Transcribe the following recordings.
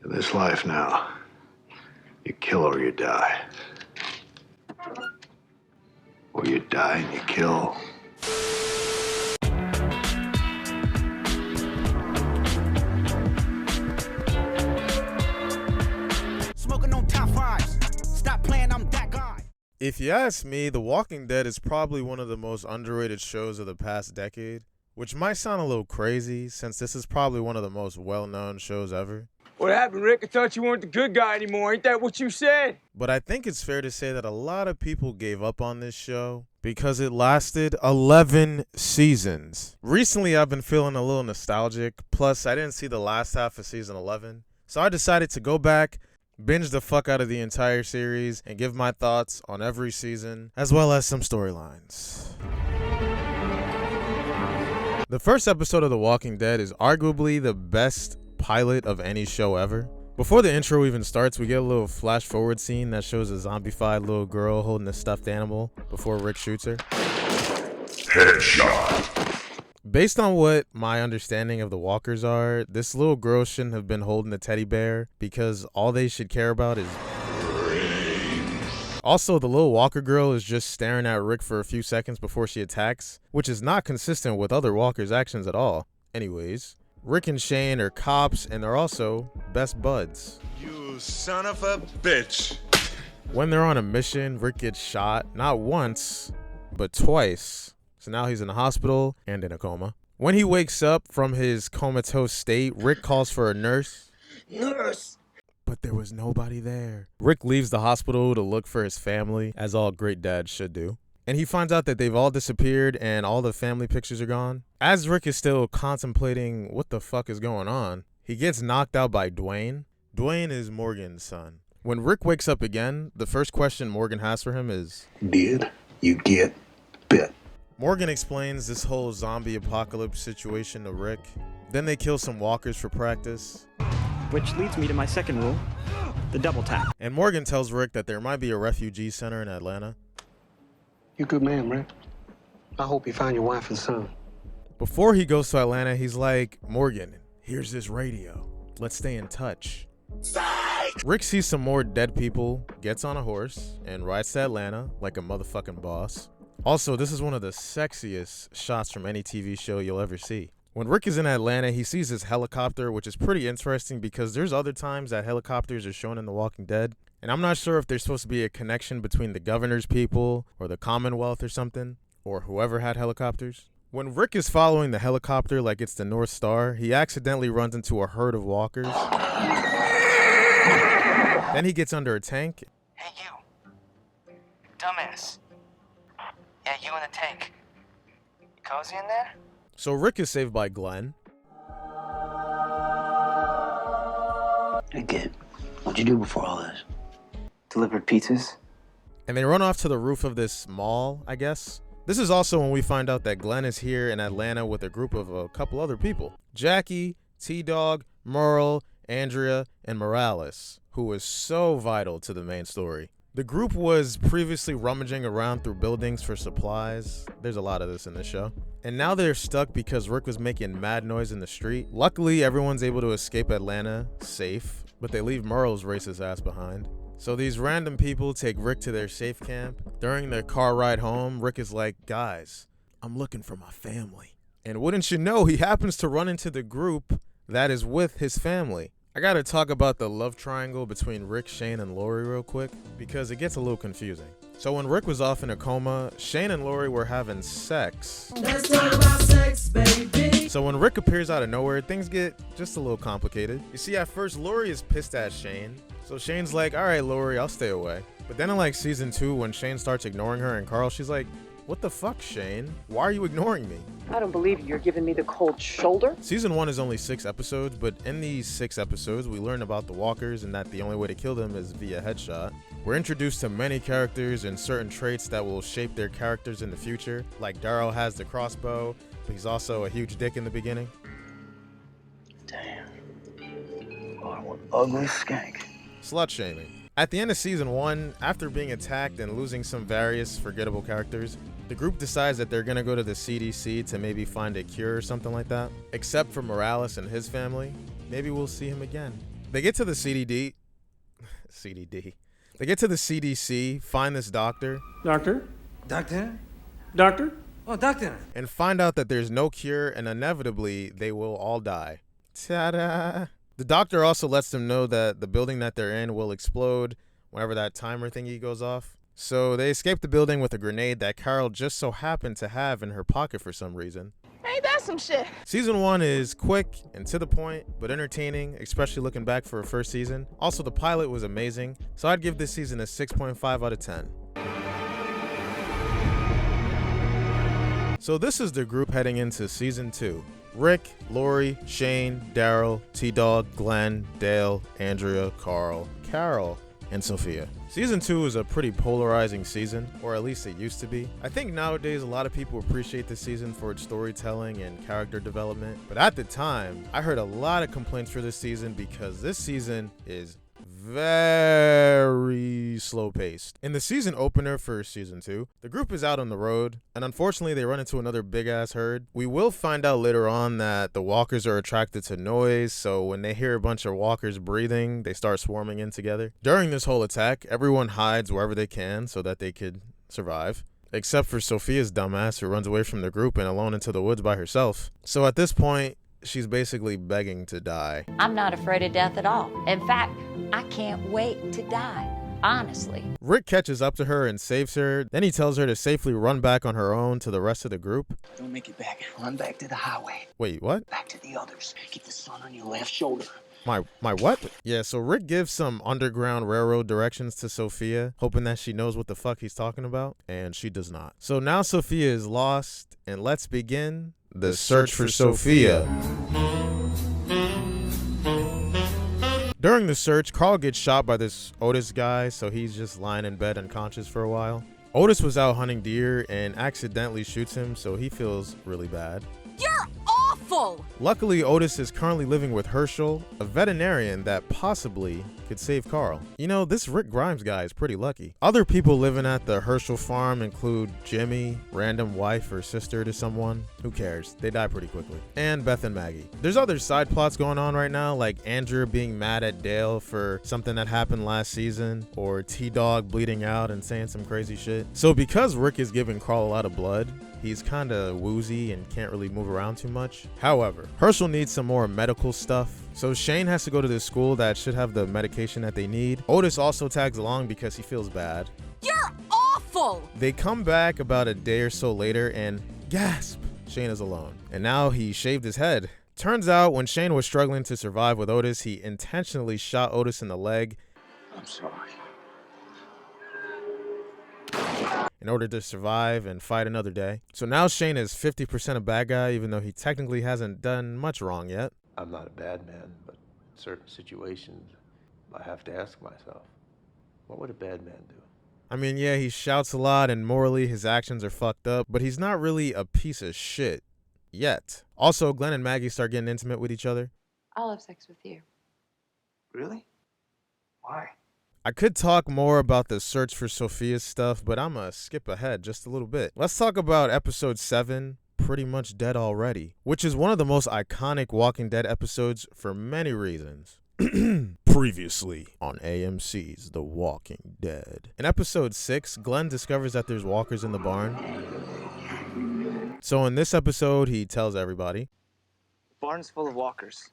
In this life now, you kill or you die. Or you die and you kill. Smoking on top fives. Stop playing, I'm that guy. If you ask me, The Walking Dead is probably one of the most underrated shows of the past decade, which might sound a little crazy since this is probably one of the most well-known shows ever. What happened, Rick? I thought you weren't the good guy anymore. Ain't that what you said? But I think it's fair to say that a lot of people gave up on this show because it lasted 11 seasons. Recently, I've been feeling a little nostalgic, plus I didn't see the last half of season 11, so I decided to go back, binge the fuck out of the entire series, and give my thoughts on every season, as well as some storylines. The first episode of The Walking Dead is arguably the best pilot of any show ever. Before the intro even starts, we get a little flash forward scene that shows a zombified little girl holding a stuffed animal before Rick shoots her. Headshot. Based on what my understanding of the walkers are, this little girl shouldn't have been holding a teddy bear because all they should care about is Also, the little walker girl is just staring at Rick for a few seconds before she attacks, which is not consistent with other walkers' actions at all. Anyways, Rick and Shane are cops and they're also best buds. You son of a bitch. When they're on a mission, Rick gets shot, not once, but twice. So now he's in the hospital and in a coma. When he wakes up from his comatose state, Rick calls for a nurse. Nurse! But there was nobody there. Rick leaves the hospital to look for his family, as all great dads should do. And he finds out that they've all disappeared and all the family pictures are gone. As Rick is still contemplating what the fuck is going on, he gets knocked out by Dwayne. Dwayne is Morgan's son. When Rick wakes up again, the first question Morgan has for him is, Did you get bit? Morgan explains this whole zombie apocalypse situation to Rick. Then they kill some walkers for practice. Which leads me to my second rule, the double tap. And Morgan tells Rick that there might be a refugee center in Atlanta. You good man, Rick. I hope you find your wife and son. Before he goes to Atlanta, he's like, Morgan, here's this radio. Let's stay in touch. Rick sees some more dead people, gets on a horse, and rides to Atlanta like a motherfucking boss. Also, this is one of the sexiest shots from any TV show you'll ever see. When Rick is in Atlanta, he sees his helicopter, which is pretty interesting because there's other times that helicopters are shown in The Walking Dead. And I'm not sure if there's supposed to be a connection between the governor's people or the Commonwealth or something, or whoever had helicopters. When Rick is following the helicopter like it's the North Star, he accidentally runs into a herd of walkers. Then he gets under a tank. Hey, you. Dumbass. Yeah, you in the tank. You cozy in there? So Rick is saved by Glenn. Hey, kid, what'd you do before all this? Delivered pizzas? And they run off to the roof of this mall, I guess. This is also when we find out that Glenn is here in Atlanta with a group of a couple other people. Jackie, T-Dog, Merle, Andrea, and Morales, who is so vital to the main story. The group was previously rummaging around through buildings for supplies. There's a lot of this in this show. And now they're stuck because Rick was making mad noise in the street. Luckily, everyone's able to escape Atlanta safe, but they leave Merle's racist ass behind. So these random people take Rick to their safe camp. During their car ride home, Rick is like, guys, I'm looking for my family. And wouldn't you know, he happens to run into the group that is with his family. I gotta talk about the love triangle between Rick, Shane, and Lori real quick, because it gets a little confusing. So when Rick was off in a coma, Shane and Lori were having sex. Let's talk about sex, baby. So when Rick appears out of nowhere, things get just a little complicated. You see, at first, Lori is pissed at Shane. So Shane's like, all right, Lori, I'll stay away. But then in like season 2, when Shane starts ignoring her and Carl, she's like, what the fuck, Shane? Why are you ignoring me? I don't believe you're giving me the cold shoulder. Season 1 is only 6 episodes, but in these 6 episodes, we learn about the walkers and that the only way to kill them is via headshot. We're introduced to many characters and certain traits that will shape their characters in the future. Like Daryl has the crossbow, but he's also a huge dick in the beginning. Damn. Oh, what ugly skank. Slut shaming. At the end of season 1, after being attacked and losing some various forgettable characters, the group decides that they're gonna go to the CDC to maybe find a cure or something like that. Except for Morales and his family, maybe we'll see him again. They get to the CDD. CDD. They get to the CDC, find this doctor. Doctor? Doctor? Doctor? Oh, doctor. And find out that there's no cure and inevitably they will all die. Ta-da! The doctor also lets them know that the building that they're in will explode whenever that timer thingy goes off. So they escape the building with a grenade that Carol just so happened to have in her pocket for some reason. Ain't that some shit? Season 1 is quick and to the point, but entertaining, especially looking back for a first season. Also, the pilot was amazing, so I'd give this season a 6.5 out of 10. So this is the group heading into season 2. Rick, Lori, Shane, Daryl, T-Dog, Glenn, Dale, Andrea, Carl, Carol, and Sophia. Season 2 is a pretty polarizing season, or at least it used to be. I think nowadays a lot of people appreciate this season for its storytelling and character development, but at the time, I heard a lot of complaints for this season because this season is very slow paced. In the season opener for season 2, the group is out on the road, and unfortunately they run into another big ass herd. We will find out later on that the walkers are attracted to noise, so when they hear a bunch of walkers breathing, they start swarming in together. During this whole attack, everyone hides wherever they can so that they could survive. Except for Sophia's dumbass, who runs away from the group and alone into the woods by herself. So at this point, she's basically begging to die. I'm not afraid of death at all. In fact, I can't wait to die, honestly. Rick catches up to her and saves her. Then he tells her to safely run back on her own to the rest of the group. Don't make it back. Run back to the highway. Wait, what? Back to the others. Keep the sun on your left shoulder. My what? Yeah, so Rick gives some Underground Railroad directions to Sophia, hoping that she knows what the fuck he's talking about, and she does not. So now Sophia is lost, and let's begin the search for Sophia. During the search, Carl gets shot by this Otis guy, so he's just lying in bed unconscious for a while. Otis was out hunting deer and accidentally shoots him, so he feels really bad. You're awful! Luckily, Otis is currently living with Herschel, a veterinarian that possibly could save Carl. You know, this Rick Grimes guy is pretty lucky. Other people living at the Herschel farm include Jimmy, random wife or sister to someone. Who cares? They die pretty quickly. And Beth and Maggie. There's other side plots going on right now, like Andrea being mad at Dale for something that happened last season, or T-Dog bleeding out and saying some crazy shit. So because Rick is giving Carl a lot of blood, he's kind of woozy and can't really move around too much. However, Herschel needs some more medical stuff, so Shane has to go to this school that should have the medication that they need. Otis also tags along because he feels bad. You're awful! They come back about a day or so later and gasp, Shane is alone. And now he shaved his head. Turns out when Shane was struggling to survive with Otis, he intentionally shot Otis in the leg. I'm sorry. In order to survive and fight another day. So now Shane is 50% a bad guy, even though he technically hasn't done much wrong yet. I'm not a bad man, but in certain situations, I have to ask myself, what would a bad man do? I mean, yeah, he shouts a lot and morally his actions are fucked up, but he's not really a piece of shit yet. Also, Glenn and Maggie start getting intimate with each other. I'll have sex with you. Really? Why? I could talk more about the search for Sophia's stuff, but I'm gonna skip ahead just a little bit. Let's talk about episode 7, Pretty Much Dead Already, which is one of the most iconic Walking Dead episodes for many reasons. Previously on AMC's The Walking Dead. In episode 6, Glenn discovers that there's walkers in the barn. So in this episode, he tells everybody, Barn's full of walkers.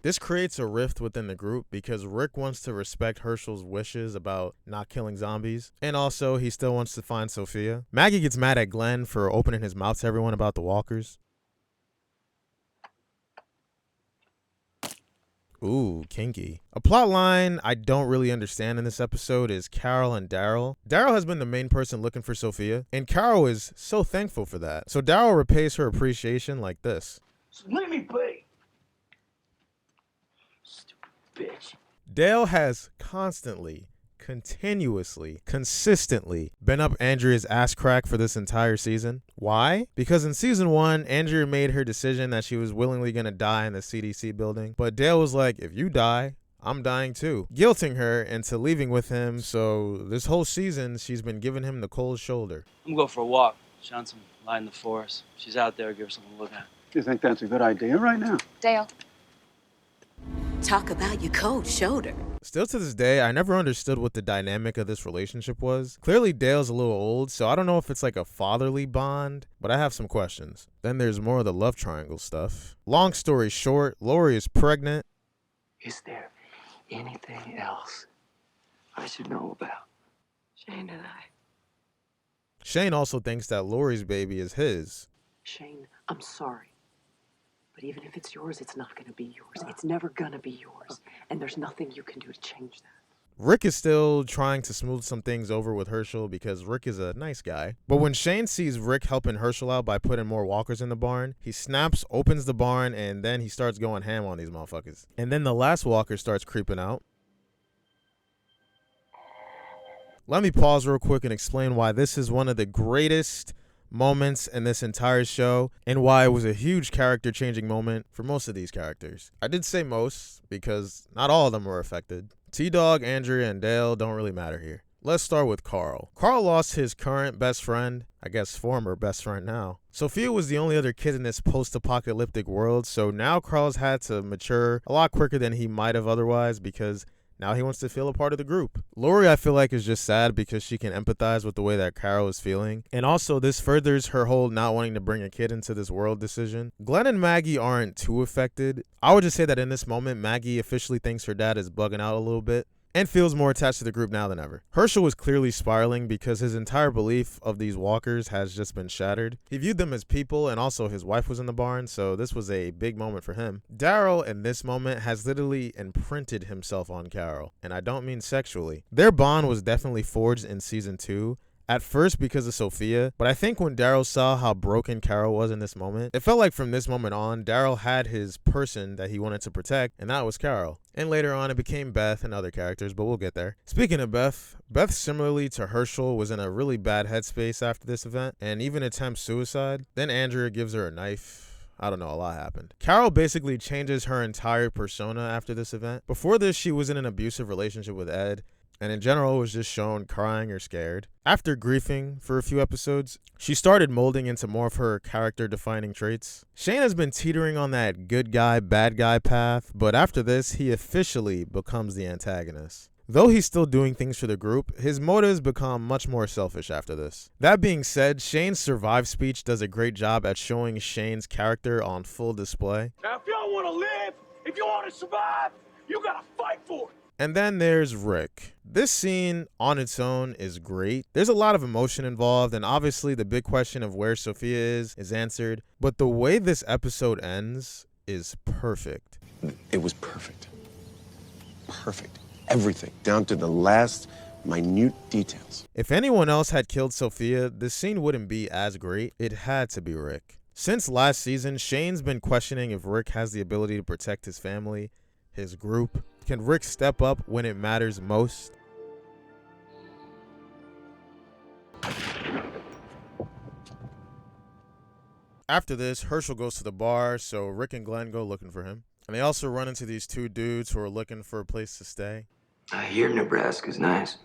This creates a rift within the group because Rick wants to respect Herschel's wishes about not killing zombies, and also he still wants to find Sophia. Maggie gets mad at Glenn for opening his mouth to everyone about the walkers. Ooh, kinky. A plot line I don't really understand in this episode is Carol and Daryl. Daryl has been the main person looking for Sophia, and Carol is so thankful for that. So Daryl repays her appreciation like this. So let me be. Stupid bitch. Dale has constantly, continuously, consistently been up Andrea's ass crack for this entire season. Why? Because in season 1, Andrea made her decision that she was willingly gonna die in the CDC building, but Dale was like, if you die, I'm dying too, guilting her into leaving with him. So this whole season, she's been giving him the cold shoulder. I'm gonna go for a walk. Shine some light in the forest. She's out there, give her something to look at. You think that's a good idea right now? Dale. Talk about your cold shoulder. Still to this day, I never understood what the dynamic of this relationship was. Clearly, Dale's a little old, so I don't know if it's like a fatherly bond, but I have some questions. Then there's more of the love triangle stuff. Long story short, Lori is pregnant. Is there anything else I should know about? Shane and I. Shane also thinks that Lori's baby is his. Shane, I'm sorry. But even if it's yours, it's not going to be yours. It's never going to be yours. And there's nothing you can do to change that. Rick is still trying to smooth some things over with Herschel because Rick is a nice guy. But when Shane sees Rick helping Herschel out by putting more walkers in the barn, he snaps, opens the barn, and then he starts going ham on these motherfuckers. And then the last walker starts creeping out. Let me pause real quick and explain why this is one of the greatest moments in this entire show and why it was a huge character changing moment for most of these characters. I did say most because not all of them were affected. T-Dog, Andrea, and Dale don't really matter here. Let's start with Carl. Carl lost his current best friend, I guess former best friend now. Sophia was the only other kid in this post-apocalyptic world, so now Carl's had to mature a lot quicker than he might have otherwise because now he wants to feel a part of the group. Lori, I feel like, is just sad because she can empathize with the way that Carol is feeling. And also, this furthers her whole not wanting to bring a kid into this world decision. Glenn and Maggie aren't too affected. I would just say that in this moment, Maggie officially thinks her dad is bugging out a little bit and feels more attached to the group now than ever. Herschel was clearly spiraling because his entire belief of these walkers has just been shattered. He viewed them as people, and also his wife was in the barn, so this was a big moment for him. Daryl, in this moment, has literally imprinted himself on Carol, and I don't mean sexually. Their bond was definitely forged in season 2, at first because of Sophia, but I think when Daryl saw how broken Carol was in this moment, it felt like from this moment on, Daryl had his person that he wanted to protect, and that was Carol. And later on, it became Beth and other characters, but we'll get there. Speaking of Beth, Beth, similarly to Herschel, was in a really bad headspace after this event, and even attempts suicide. Then Andrea gives her a knife. I don't know, a lot happened. Carol basically changes her entire persona after this event. Before this, she was in an abusive relationship with Ed, and in general was just shown crying or scared. After griefing for a few episodes, she started molding into more of her character-defining traits. Shane has been teetering on that good guy, bad guy path, but after this, he officially becomes the antagonist. Though he's still doing things for the group, his motives become much more selfish after this. That being said, Shane's survive speech does a great job at showing Shane's character on full display. Now, if y'all want to live, if you want to survive, you gotta fight for it. And then there's Rick. This scene on its own is great. There's a lot of emotion involved, and obviously the big question of where Sophia is answered. But the way this episode ends is perfect. It was perfect. Perfect. Everything, down to the last minute details. If anyone else had killed Sophia, this scene wouldn't be as great. It had to be Rick. Since last season, Shane's been questioning if Rick has the ability to protect his family, his group. Can Rick step up when it matters most? After this, Herschel goes to the bar, so Rick and Glenn go looking for him. And they also run into these two dudes who are looking for a place to stay. I hear Nebraska's nice.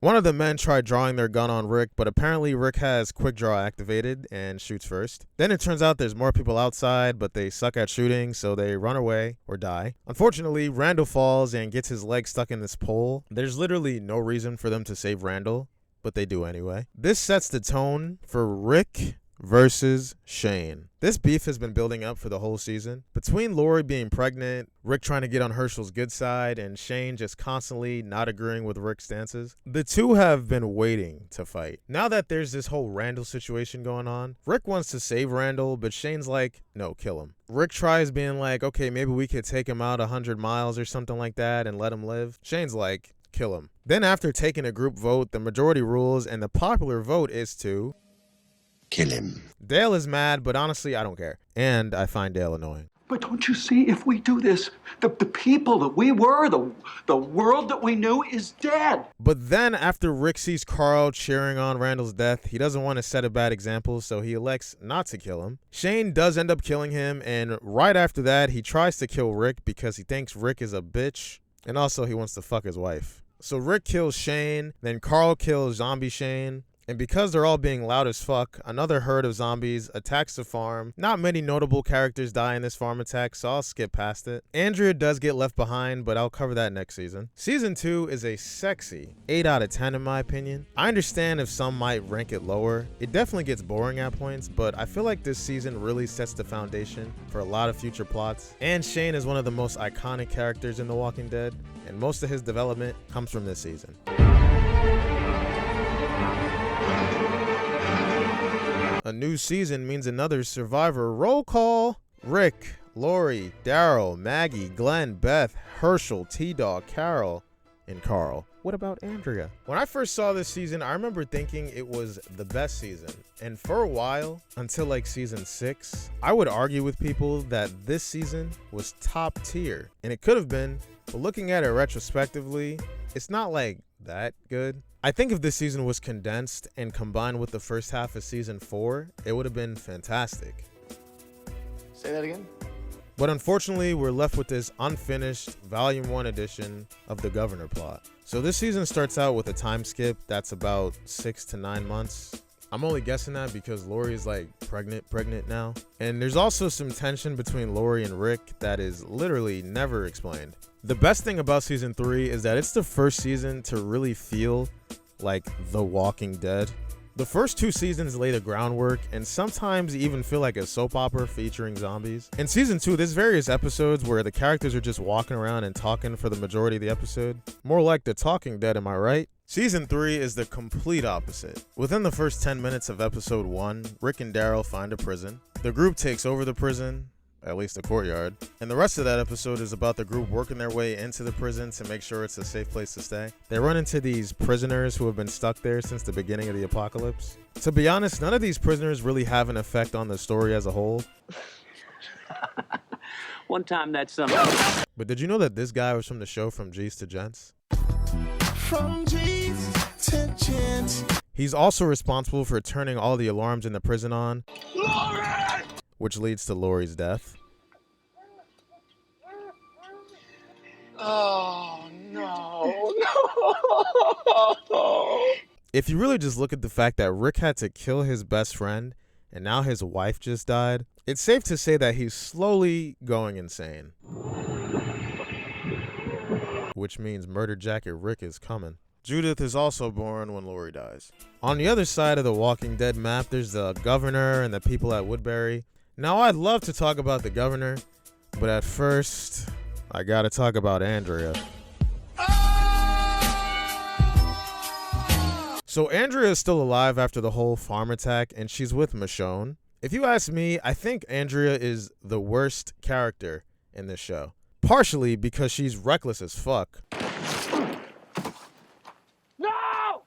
One of the men tried drawing their gun on Rick, but apparently Rick has quick draw activated and shoots first. Then it turns out there's more people outside, but they suck at shooting, so they run away or die. Unfortunately, Randall falls and gets his leg stuck in this pole. There's literally no reason for them to save Randall, but they do anyway. This sets the tone for Rick versus Shane. This beef has been building up for the whole season. Between Lori being pregnant, Rick trying to get on Herschel's good side, and Shane just constantly not agreeing with Rick's stances, the two have been waiting to fight. Now that there's this whole Randall situation going on, Rick wants to save Randall, but Shane's like, no, kill him. Rick tries being like, okay, maybe we could take him out 100 miles or something like that and let him live. Shane's like, kill him. Then after taking a group vote, the majority rules, and the popular vote is to kill him. Dale is mad, but honestly, I don't care. And I find Dale annoying. But don't you see, if we do this, the people that we were, the world that we knew is dead. But then after Rick sees Carl cheering on Randall's death, he doesn't want to set a bad example, so he elects not to kill him. Shane does end up killing him, and right after that, he tries to kill Rick because he thinks Rick is a bitch, and also he wants to fuck his wife. So Rick kills Shane, then Carl kills Zombie Shane, And because they're all being loud as fuck, another herd of zombies attacks the farm. Not many notable characters die in this farm attack, so I'll skip past it. Andrea does get left behind, but I'll cover that next season. Season 2 is a sexy 8 out of 10 in my opinion. I understand if some might rank it lower. It definitely gets boring at points, but I feel like this season really sets the foundation for a lot of future plots. And Shane is one of the most iconic characters in The Walking Dead, and most of his development comes from this season. A new season means another survivor. Roll call. Rick, Lori, Daryl, Maggie, Glenn, Beth, Herschel, T-Dog, Carol, and Carl. What about Andrea? When I first saw this season, I remember thinking it was the best season. And for a while, until like season 6, I would argue with people that this season was top tier. And it could have been, but looking at it retrospectively, it's not like that good. I think if this season was condensed and combined with the first half of season 4, it would have been fantastic. Say that again? But unfortunately, we're left with this unfinished Volume 1 edition of the Governor plot. So this season starts out with a time skip that's about 6 to 9 months. I'm only guessing that because Lori is like pregnant now. And there's also some tension between Lori and Rick that is literally never explained. The best thing about season 3 is that it's the first season to really feel like The Walking Dead. The first 2 seasons lay the groundwork and sometimes even feel like a soap opera featuring zombies. In season 2, there's various episodes where the characters are just walking around and talking for the majority of the episode. More like The Talking Dead, am I right? Season 3 is the complete opposite. Within the first 10 minutes of episode 1, Rick and Daryl find a prison. The group takes over the prison, at least the courtyard. And the rest of that episode is about the group working their way into the prison to make sure it's a safe place to stay. They run into these prisoners who have been stuck there since the beginning of the apocalypse. To be honest, none of these prisoners really have an effect on the story as a whole. One time that's But did you know that this guy was from the show From G's to Gents? From G's to Gents. He's also responsible for turning all the alarms in the prison on, which leads to Lori's death. Oh, no. If you really just look at the fact that Rick had to kill his best friend and now his wife just died, it's safe to say that he's slowly going insane. Which means Murder Jacket Rick is coming. Judith is also born when Lori dies. On the other side of the Walking Dead map, there's the governor and the people at Woodbury. Now, I'd love to talk about the governor, but at first, I gotta talk about Andrea. So Andrea is still alive after the whole farm attack, and she's with Michonne. If you ask me, I think Andrea is the worst character in this show. Partially because she's reckless as fuck. No!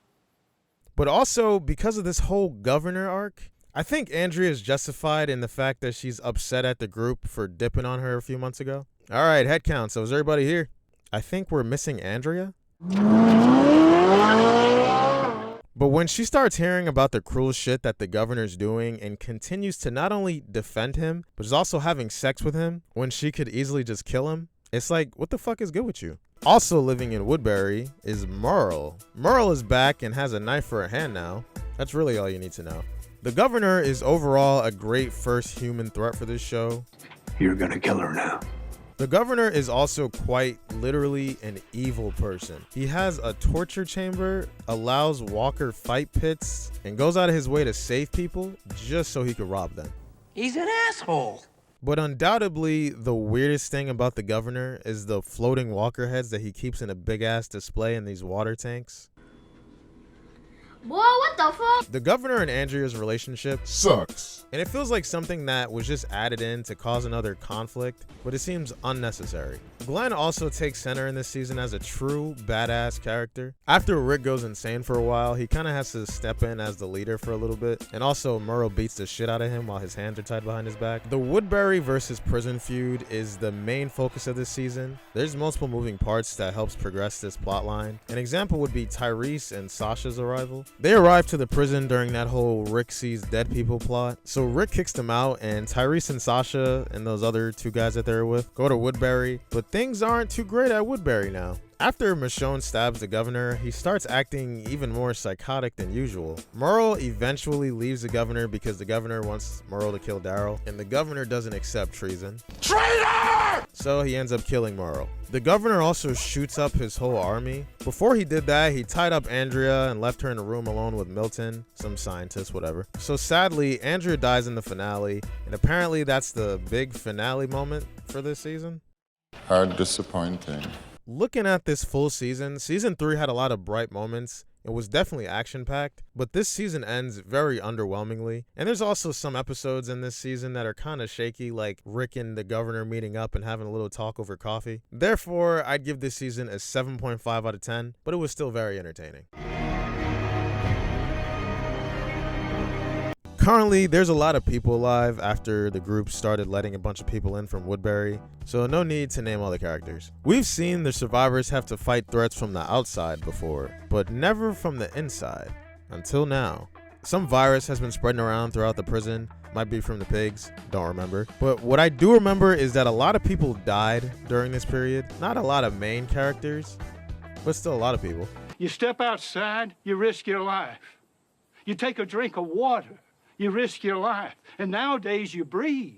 But also because of this whole governor arc. I think Andrea is justified in the fact that she's upset at the group for dipping on her a few months ago. All right, head count. So is everybody here? I think we're missing Andrea. But when she starts hearing about the cruel shit that the governor's doing and continues to not only defend him, but is also having sex with him when she could easily just kill him, it's like, what the fuck is good with you? Also living in Woodbury is Merle. Merle is back and has a knife for a hand now. That's really all you need to know. The governor is overall a great first human threat for this show. You're gonna kill her now. The governor is also quite literally an evil person. He has a torture chamber, allows Walker fight pits, and goes out of his way to save people just so he could rob them. He's an asshole. But undoubtedly, the weirdest thing about the governor is the floating Walker heads that he keeps in a big ass display in these water tanks. Boy, what the fuck? The governor and Andrea's relationship sucks. And it feels like something that was just added in to cause another conflict, but it seems unnecessary. Glenn also takes center in this season as a true badass character. After Rick goes insane for a while, he kind of has to step in as the leader for a little bit. And also Merle beats the shit out of him while his hands are tied behind his back. The Woodbury versus prison feud is the main focus of this season. There's multiple moving parts that helps progress this plot line. An example would be Tyrese and Sasha's arrival. They arrive to the prison during that whole Rick sees dead people plot. So Rick kicks them out, and Tyrese and Sasha and those other two guys that they're with go to Woodbury, but things aren't too great at Woodbury now. After Michonne stabs the governor, he starts acting even more psychotic than usual. Merle eventually leaves the governor because the governor wants Merle to kill Daryl, and the governor doesn't accept treason. Traitor! So he ends up killing Merle. The governor also shoots up his whole army. Before he did that, he tied up Andrea and left her in a room alone with Milton, some scientist, whatever. So sadly, Andrea dies in the finale, and apparently that's the big finale moment for this season. How disappointing. Looking at this full season, season 3 had a lot of bright moments. It was definitely action-packed, but this season ends very underwhelmingly. And there's also some episodes in this season that are kind of shaky, like Rick and the governor meeting up and having a little talk over coffee. Therefore, I'd give this season a 7.5 out of 10, but it was still very entertaining. Currently, there's a lot of people alive after the group started letting a bunch of people in from Woodbury, so no need to name all the characters. We've seen the survivors have to fight threats from the outside before, but never from the inside, until now. Some virus has been spreading around throughout the prison, might be from the pigs, don't remember. But what I do remember is that a lot of people died during this period. Not a lot of main characters, but still a lot of people. You step outside, you risk your life. You take a drink of water, you risk your life. And nowadays you breathe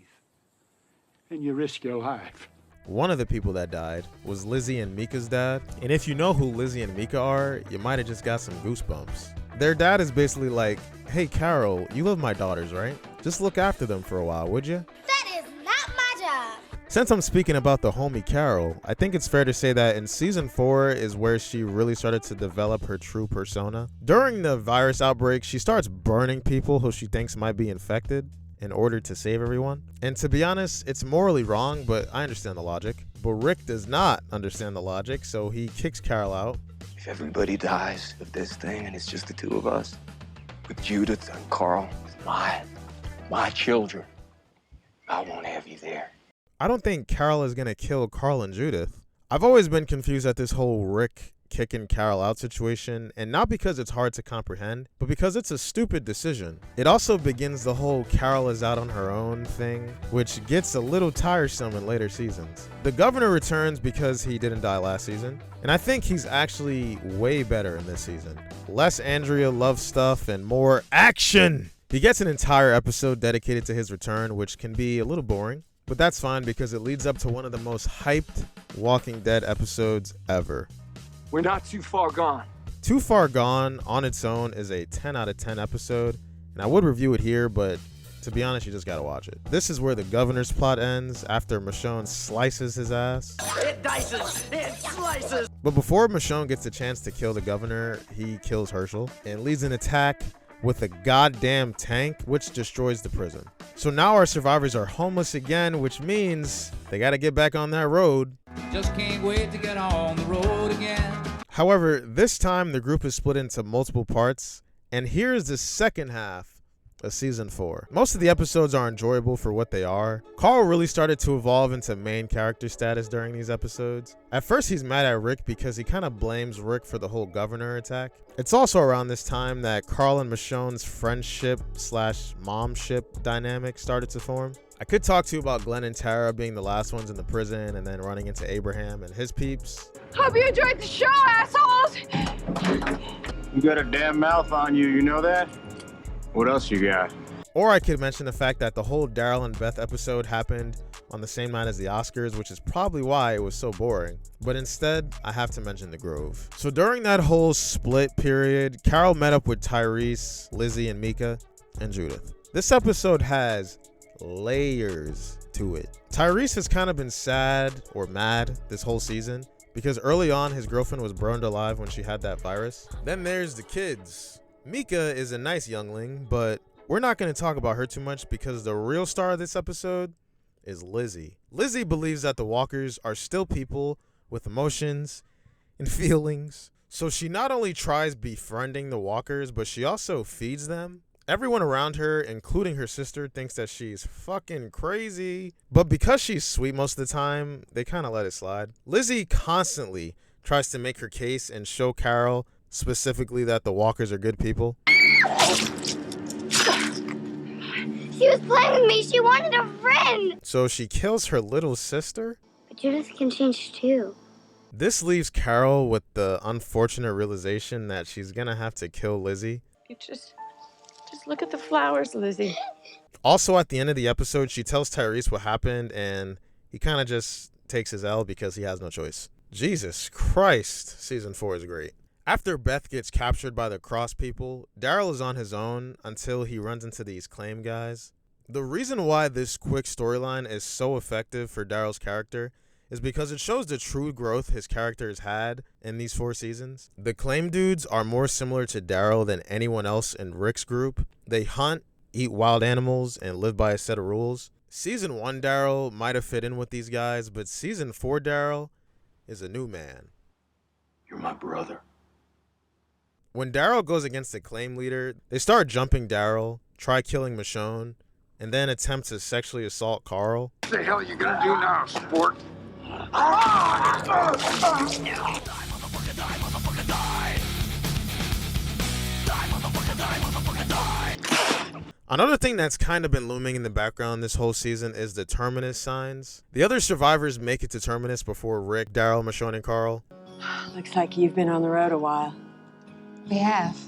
and you risk your life. One of the people that died was Lizzie and Mika's dad. And if you know who Lizzie and Mika are, you might have just got some goosebumps. Their dad is basically like, hey Carol, you love my daughters, right? Just look after them for a while, would you? That is not my job. Since I'm speaking about the homie Carol, I think it's fair to say that in season 4 is where she really started to develop her true persona. During the virus outbreak, she starts burning people who she thinks might be infected in order to save everyone. And to be honest, it's morally wrong, but I understand the logic. But Rick does not understand the logic, so he kicks Carol out. If everybody dies of this thing and it's just the two of us, with Judith and Carl, my children, I won't have you there. I don't think Carol is gonna kill Carl and Judith. I've always been confused at this whole Rick kicking Carol out situation, and not because it's hard to comprehend, but because it's a stupid decision. It also begins the whole Carol is out on her own thing, which gets a little tiresome in later seasons. The governor returns because he didn't die last season, and I think he's actually way better in this season. Less Andrea love stuff and more action! He gets an entire episode dedicated to his return, which can be a little boring. But that's fine because it leads up to one of the most hyped Walking Dead episodes ever. We're not too far gone. Too Far Gone on its own is a 10 out of 10 episode, and I would review it here, but to be honest, you just gotta watch it. This is where the governor's plot ends after Michonne slices his ass. It dices, it slices. But before Michonne gets a chance to kill the governor, he kills Herschel and leads an attack with a goddamn tank, which destroys the prison. So now our survivors are homeless again, which means they gotta get back on that road. Just can't wait to get on the road again. However, this time the group is split into multiple parts, and here's the second half of season 4. Most of the episodes are enjoyable for what they are. Carl really started to evolve into main character status during these episodes. At first he's mad at Rick because he kind of blames Rick for the whole governor attack. It's also around this time that Carl and Michonne's friendship slash momship dynamic started to form. I could talk to you about Glenn and Tara being the last ones in the prison and then running into Abraham and his peeps. Hope you enjoyed the show, assholes. You got a damn mouth on you, you know that? What else you got? Or I could mention the fact that the whole Daryl and Beth episode happened on the same night as the Oscars, which is probably why it was so boring. But instead, I have to mention the Grove. So during that whole split period, Carol met up with Tyrese, Lizzie, and Mika, and Judith. This episode has layers to it. Tyrese has kind of been sad or mad this whole season because early on his girlfriend was burned alive when she had that virus. Then there's the kids. Mika is a nice youngling, but we're not going to talk about her too much because the real star of this episode is Lizzie. Lizzie believes that the walkers are still people with emotions and feelings. So she not only tries befriending the walkers, but she also feeds them. Everyone around her, including her sister, thinks that she's fucking crazy. But because she's sweet most of the time, they kind of let it slide. Lizzie constantly tries to make her case and show Carol specifically that the walkers are good people. She was playing with me. She wanted a friend. So she kills her little sister? But Judith can change too. This leaves Carol with the unfortunate realization that she's gonna have to kill Lizzie. You just look at the flowers, Lizzie. Also, at the end of the episode, she tells Tyrese what happened, and he kind of just takes his L because he has no choice. Jesus Christ, season 4 is great. After Beth gets captured by the Cross people, Daryl is on his own until he runs into these Claim guys. The reason why this quick storyline is so effective for Daryl's character is because it shows the true growth his character has had in these 4 seasons. The Claim dudes are more similar to Daryl than anyone else in Rick's group. They hunt, eat wild animals, and live by a set of rules. Season 1 Daryl might have fit in with these guys, but Season 4 Daryl is a new man. You're my brother. When Daryl goes against the Claim leader, they start jumping Daryl, try killing Michonne, and then attempt to sexually assault Carl. What the hell are you gonna do now, sport? Another thing that's kind of been looming in the background this whole season is the Terminus signs. The other survivors make it to Terminus before Rick, Daryl, Michonne, and Carl. Looks like you've been on the road a while. We have.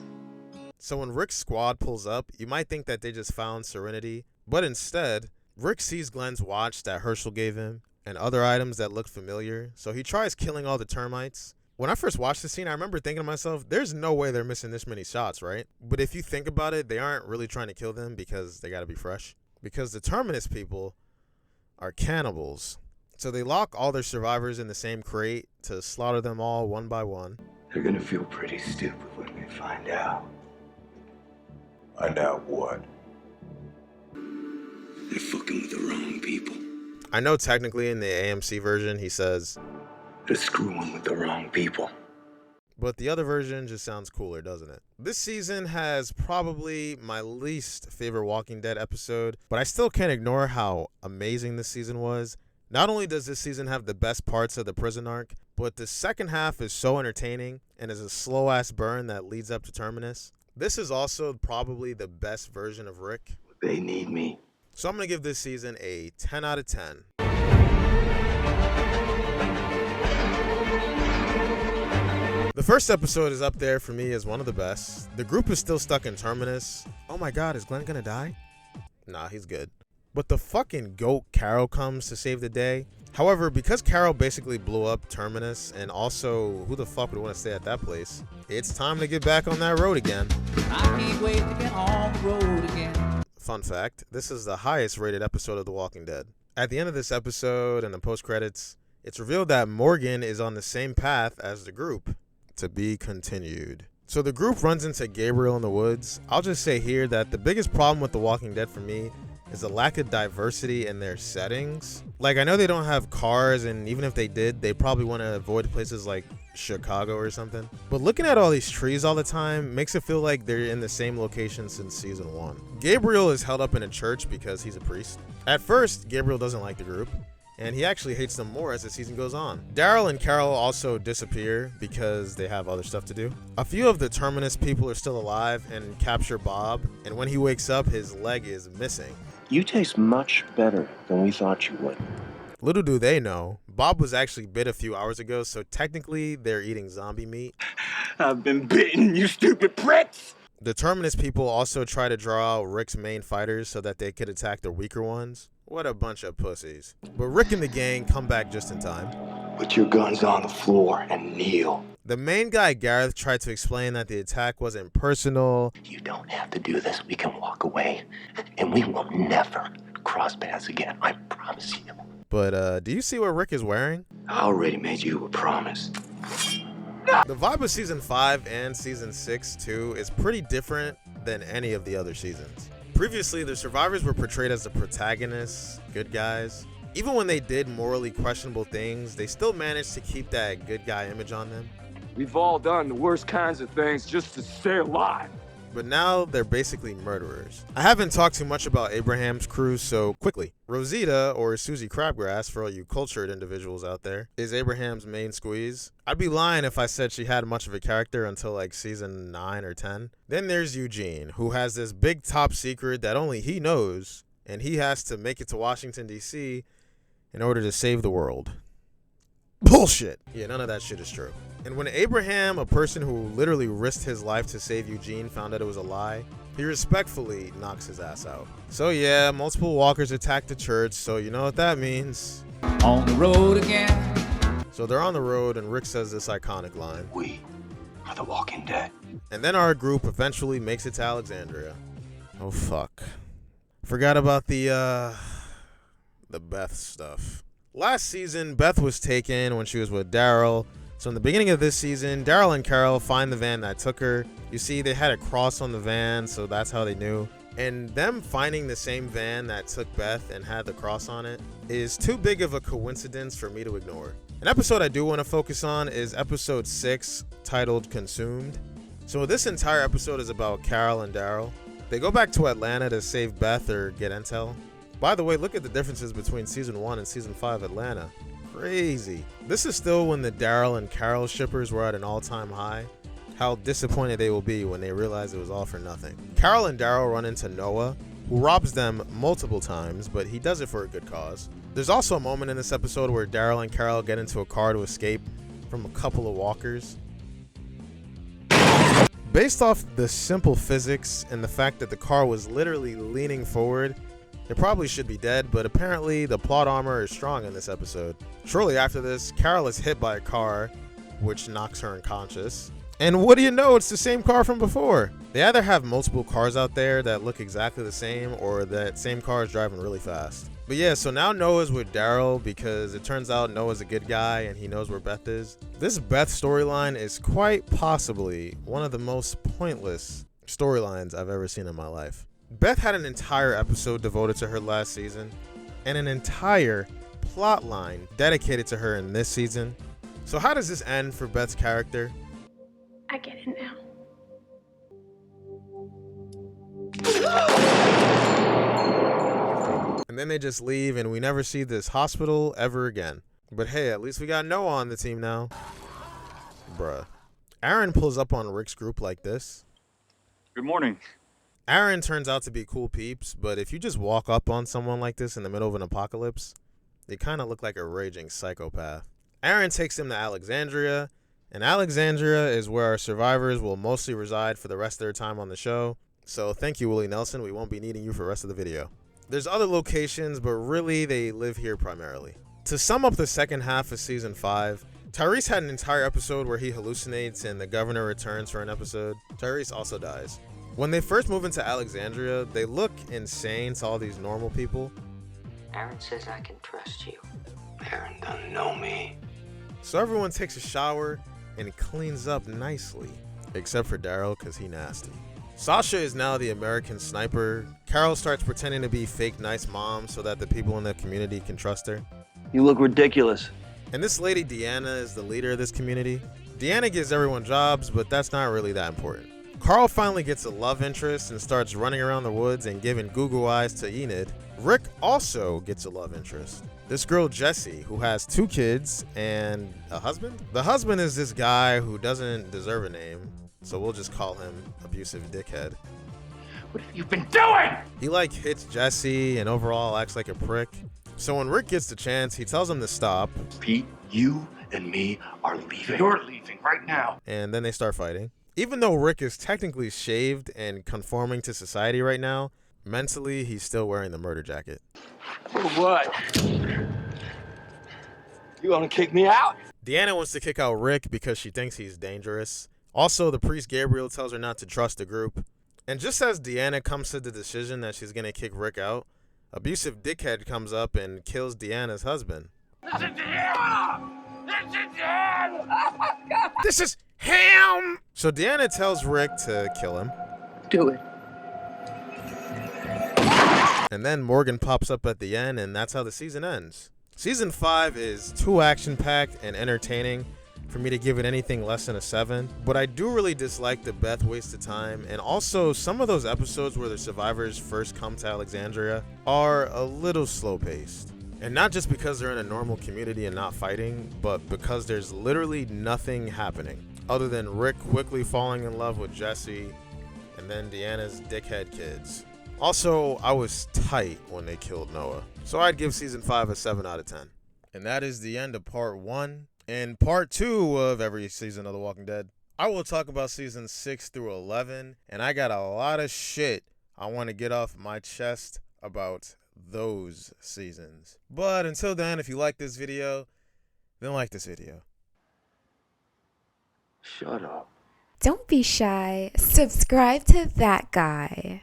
So when Rick's squad pulls up, you might think that they just found Serenity, but instead, Rick sees Glenn's watch that Herschel gave him and other items that look familiar, so he tries killing all the termites. When I first watched the scene, I remember thinking to myself, there's no way they're missing this many shots, right? But if you think about it, they aren't really trying to kill them because they gotta be fresh. Because the Terminus people are cannibals. So they lock all their survivors in the same crate to slaughter them all one by one. They're gonna feel pretty stupid when they find out. Find out what? They're fucking with the wrong people. I know technically in the AMC version he says, They're screwing with the wrong people. but the other version just sounds cooler, doesn't it? This season has probably my least favorite Walking Dead episode, but I still can't ignore how amazing this season was. Not only does this season have the best parts of the prison arc, but the second half is so entertaining and is a slow-ass burn that leads up to Terminus. This is also probably the best version of Rick. They need me. So I'm going to give this season a 10 out of 10. The first episode is up there for me as one of the best. The group is still stuck in Terminus. Oh my god, is Glenn gonna die? Nah, he's good. But the fucking goat Carol comes to save the day. However, because Carol basically blew up Terminus, and also who the fuck would want to stay at that place, it's time to get back on that road again. I can't wait to get on the road again. Fun fact, this is the highest rated episode of The Walking Dead. At the end of this episode and the post-credits, it's revealed that Morgan is on the same path as the group. To be continued. So the group runs into Gabriel in the woods. I'll just say here that the biggest problem with The Walking Dead for me is the lack of diversity in their settings. Like, I know they don't have cars, and even if they did, they probably want to avoid places like Chicago or something. But looking at all these trees all the time makes it feel like they're in the same location since season 1. Gabriel is held up in a church because he's a priest. At first, Gabriel doesn't like the group, and he actually hates them more as the season goes on. Daryl and Carol also disappear because they have other stuff to do. A few of the Terminus people are still alive and capture Bob, and when he wakes up, his leg is missing. You taste much better than we thought you would. Little do they know, Bob was actually bit a few hours ago, so technically they're eating zombie meat. I've been bitten, you stupid pricks! The Terminus people also try to draw out Rick's main fighters so that they could attack the weaker ones. What a bunch of pussies. But Rick and the gang come back just in time. Put your guns on the floor and kneel. The main guy, Gareth, tried to explain that the attack wasn't personal. You don't have to do this. We can walk away. And we will never cross paths again. I promise you. But do you see what Rick is wearing? I already made you a promise. The vibe of season 5 and season 6 too is pretty different than any of the other seasons. Previously, the survivors were portrayed as the protagonists, good guys. Even when they did morally questionable things, they still managed to keep that good guy image on them. We've all done the worst kinds of things just to stay alive. but now they're basically murderers. I haven't talked too much about Abraham's crew, so quickly. Rosita, or Susie Crabgrass for all you cultured individuals out there, is Abraham's main squeeze. I'd be lying if I said she had much of a character until like season 9 or 10. Then there's Eugene, who has this big top secret that only he knows, and he has to make it to Washington, D.C. in order to save the world. Bullshit. Yeah, none of that shit is true. And when Abraham, a person who literally risked his life to save Eugene, found out it was a lie, he respectfully knocks his ass out. So yeah, multiple walkers attacked the church, so you know what that means. On the road again. So they're on the road, and Rick says this iconic line. We are the Walking Dead. And then our group eventually makes it to Alexandria. Oh fuck. Forgot about the Beth stuff. Last season, Beth was taken when she was with Daryl. So in the beginning of this season, Daryl and Carol find the van that took her. You see, they had a cross on the van, so that's how they knew. And them finding the same van that took Beth and had the cross on it is too big of a coincidence for me to ignore. An episode I do want to focus on is episode 6, titled Consumed. So this entire episode is about Carol and Daryl. They go back to Atlanta to save Beth or get intel. By the way, look at the differences between season 1 and season 5 Atlanta. Crazy. This is still when the Daryl and Carol shippers were at an all-time high. How disappointed they will be when they realize it was all for nothing. Carol and Daryl run into Noah, who robs them multiple times, but he does it for a good cause. There's also a moment in this episode where Daryl and Carol get into a car to escape from a couple of walkers. Based off the simple physics and the fact that the car was literally leaning forward, it probably should be dead, but apparently the plot armor is strong in this episode. Shortly after this, Carol is hit by a car, which knocks her unconscious. And what do you know, it's the same car from before. They either have multiple cars out there that look exactly the same, or that same car is driving really fast. But yeah, so now Noah's with Daryl because it turns out Noah's a good guy and he knows where Beth is. This Beth storyline is quite possibly one of the most pointless storylines I've ever seen in my life. Beth had an entire episode devoted to her last season, and an entire plot line dedicated to her in this season. So how does this end for Beth's character? I get it now. And then they just leave, and we never see this hospital ever again. But hey, at least we got Noah on the team now. Bruh. Aaron pulls up on Rick's group like this. Good morning. Aaron turns out to be cool peeps, but if you just walk up on someone like this in the middle of an apocalypse, they kind of look like a raging psychopath. Aaron takes him to Alexandria, and Alexandria is where our survivors will mostly reside for the rest of their time on the show. So thank you, Willie Nelson. We won't be needing you for the rest of the video. There's other locations, but really they live here primarily. To sum up the second half of season 5, Tyrese had an entire episode where he hallucinates and the governor returns for an episode. Tyrese also dies. When they first move into Alexandria, they look insane to all these normal people. Aaron says I can trust you. Aaron doesn't know me. So everyone takes a shower and cleans up nicely, except for Daryl because he nasty. Sasha is now the American sniper. Carol starts pretending to be fake nice mom so that the people in the community can trust her. You look ridiculous. And this lady Deanna is the leader of this community. Deanna gives everyone jobs, but that's not really that important. Carl finally gets a love interest and starts running around the woods and giving Google eyes to Enid. Rick also gets a love interest. This girl Jessie, who has 2 kids and a husband. The husband is this guy who doesn't deserve a name, so we'll just call him Abusive Dickhead. What have you been doing? He hits Jessie and overall acts like a prick. So when Rick gets the chance, he tells him to stop. Pete, you and me are leaving. You're leaving right now. And then they start fighting. Even though Rick is technically shaved and conforming to society right now, mentally he's still wearing the murder jacket. For what? You gonna kick me out? Deanna wants to kick out Rick because she thinks he's dangerous. Also, the priest Gabriel tells her not to trust the group. And just as Deanna comes to the decision that she's gonna kick Rick out, Abusive Dickhead comes up and kills Deanna's husband. This is Deanna! This is Deanna! Oh my God! This is him! So Deanna tells Rick to kill him. Do it. And then Morgan pops up at the end, and that's how the season ends. Season 5 is too action-packed and entertaining for me to give it anything less than a 7. But I do really dislike the Beth waste of time, and also some of those episodes where the survivors first come to Alexandria are a little slow paced. And not just because they're in a normal community and not fighting, but because there's literally nothing happening other than Rick quickly falling in love with Jesse and then Deanna's dickhead kids. Also, I was tight when they killed Noah, so I'd give season 5 a 7 out of 10. And that is the end of part 1. In part 2 of every season of The Walking Dead, I will talk about seasons 6 through 11, and I got a lot of shit I want to get off my chest about those seasons. But until then, if you like this video, then like this video. Shut up. Don't be shy. Subscribe to that guy.